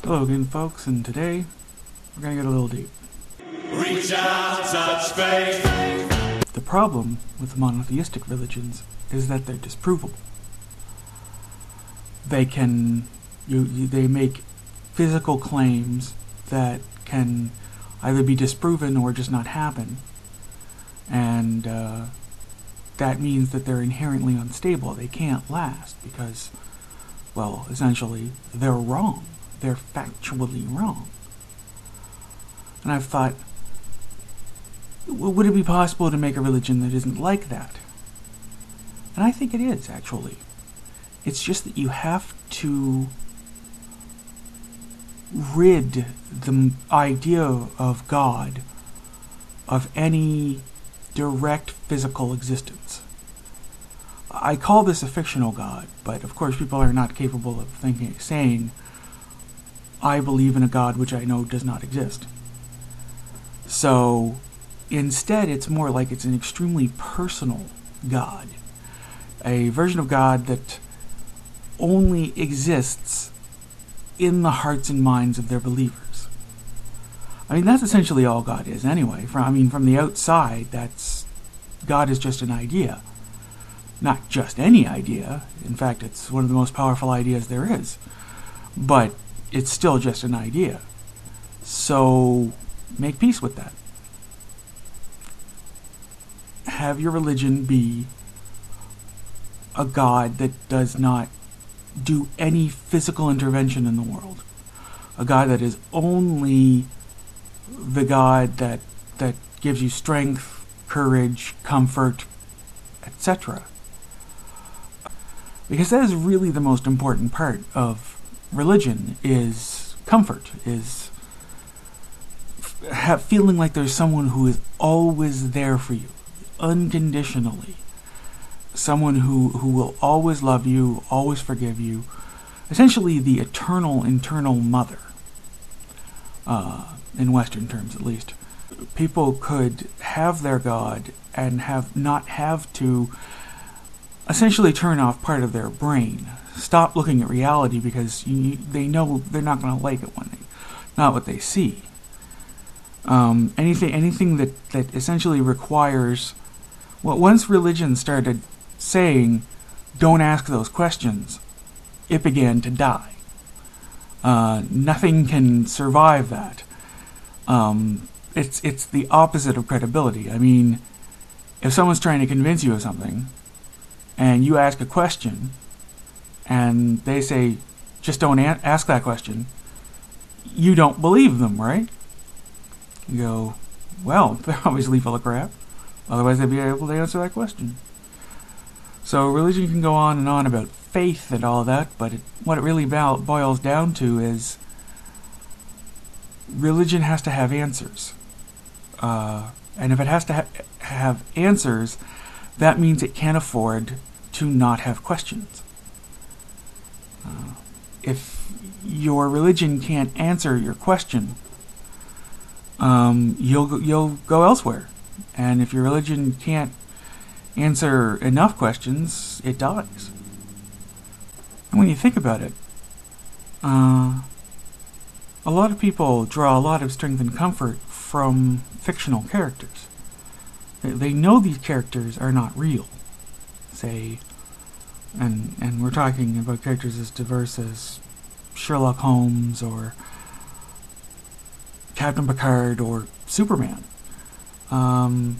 Hello again, folks, and today we're going to get a little deep. Reach out, touch faith. The problem with monotheistic religions is that they're disprovable. They make physical claims that can either be disproven or just not happen, and that means that they're inherently unstable. They can't last because, well, essentially, they're wrong. They're factually wrong. And I've thought, would it be possible to make a religion that isn't like that? And I think it is, actually. It's just that you have to rid the idea of God of any direct physical existence. I call this a fictional God, but of course people are not capable of saying, I believe in a God which I know does not exist. So instead, it's more like it's an extremely personal God, a version of God that only exists in the hearts and minds of their believers. I mean, that's essentially all God is anyway. From the outside, God is just an idea. Not just any idea. In fact, it's one of the most powerful ideas there is. But it's still just an idea. So make peace with that. Have your religion be a God that does not do any physical intervention in the world. A God that is only the God that gives you strength, courage, comfort, etc. Because that is really the most important part of religion, is comfort, is feeling like there's someone who is always there for you, unconditionally. Someone who will always love you, always forgive you. Essentially the eternal internal mother, in Western terms at least. People could have their God and not have to essentially turn off part of their brain. Stop looking at reality because they know they're not going to like it not what they see. Anything that essentially requires, well, once religion started saying, don't ask those questions, it began to die. Nothing can survive that. It's the opposite of credibility. I mean, if someone's trying to convince you of something, and you ask a question, and they say, just don't ask that question, you don't believe them, right? You go, well, they're obviously full of crap. Otherwise they'd be able to answer that question. So religion can go on and on about faith and all that, but what it really boils down to is religion has to have answers. And if it has to have answers, that means it can't afford to not have questions. If your religion can't answer your question, you'll go elsewhere. And if your religion can't answer enough questions, it dies. And when you think about it, a lot of people draw a lot of strength and comfort from fictional characters. They know these characters are not real. Say, and we're talking about characters as diverse as Sherlock Holmes or Captain Picard or Superman. You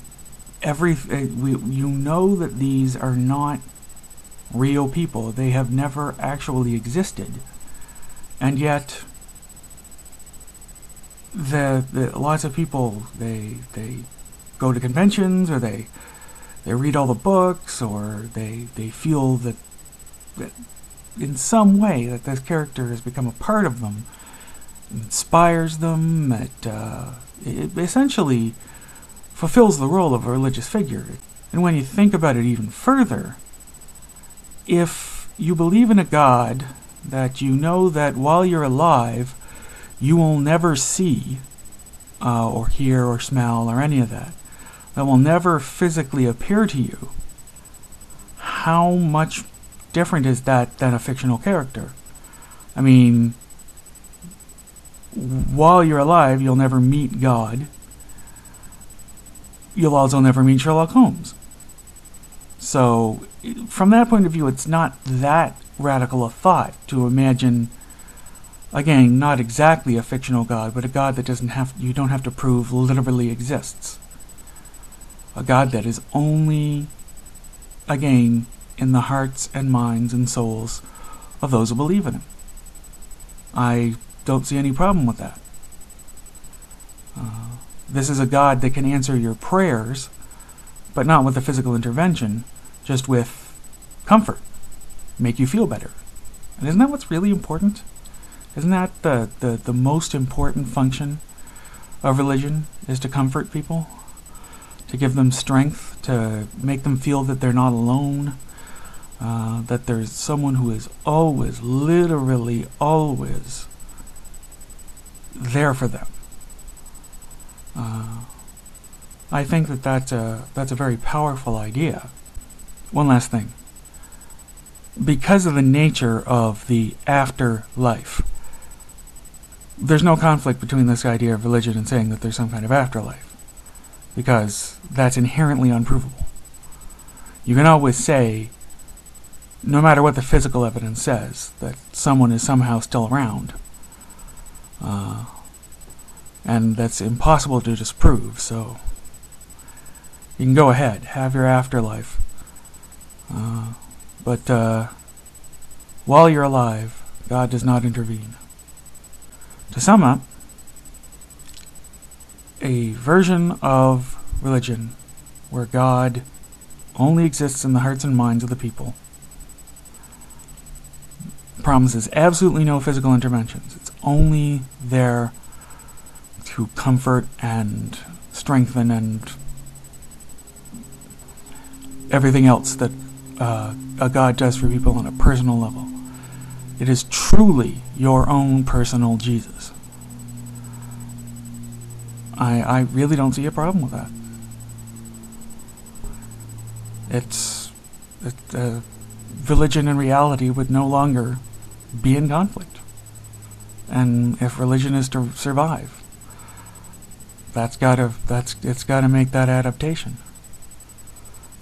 know that these are not real people. They have never actually existed, and yet lots of people they go to conventions, or they read all the books, or they feel that in some way that this character has become a part of them, inspires them, it essentially fulfills the role of a religious figure. And when you think about it even further, if you believe in a God that you know that while you're alive you will never see or hear or smell or any of that will never physically appear to you, how much different is that than a fictional character? I mean, while you're alive, you'll never meet God. You'll also never meet Sherlock Holmes. So, from that point of view, it's not that radical a thought to imagine, again, not exactly a fictional God, but a God that you don't have to prove literally exists. A God that is only, again, in the hearts and minds and souls of those who believe in him. I don't see any problem with that. This is a God that can answer your prayers, but not with a physical intervention, just with comfort, make you feel better. And isn't that what's really important? Isn't that the most important function of religion, is to comfort people, to give them strength, to make them feel that they're not alone, that there's someone who is always, literally always there for them. I think that's a very powerful idea. One last thing. Because of the nature of the afterlife, there's no conflict between this idea of religion and saying that there's some kind of afterlife, because that's inherently unprovable. You can always say, no matter what the physical evidence says, that someone is somehow still around. And that's impossible to disprove, so you can go ahead, have your afterlife. But while you're alive, God does not intervene. To sum up, a version of religion where God only exists in the hearts and minds of the people promises absolutely no physical interventions. It's only there to comfort and strengthen and everything else that a God does for people on a personal level. It is truly your own personal Jesus. I really don't see a problem with that. Religion and reality would no longer be in conflict. And if religion is to survive, it's got to make that adaptation.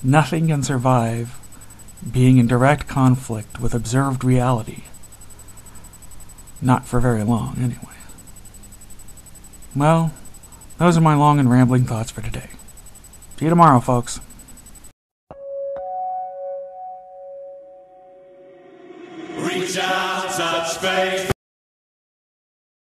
Nothing can survive being in direct conflict with observed reality. Not for very long, anyway. Well, those are my long and rambling thoughts for today. See you tomorrow, folks. Reach out, touch faith.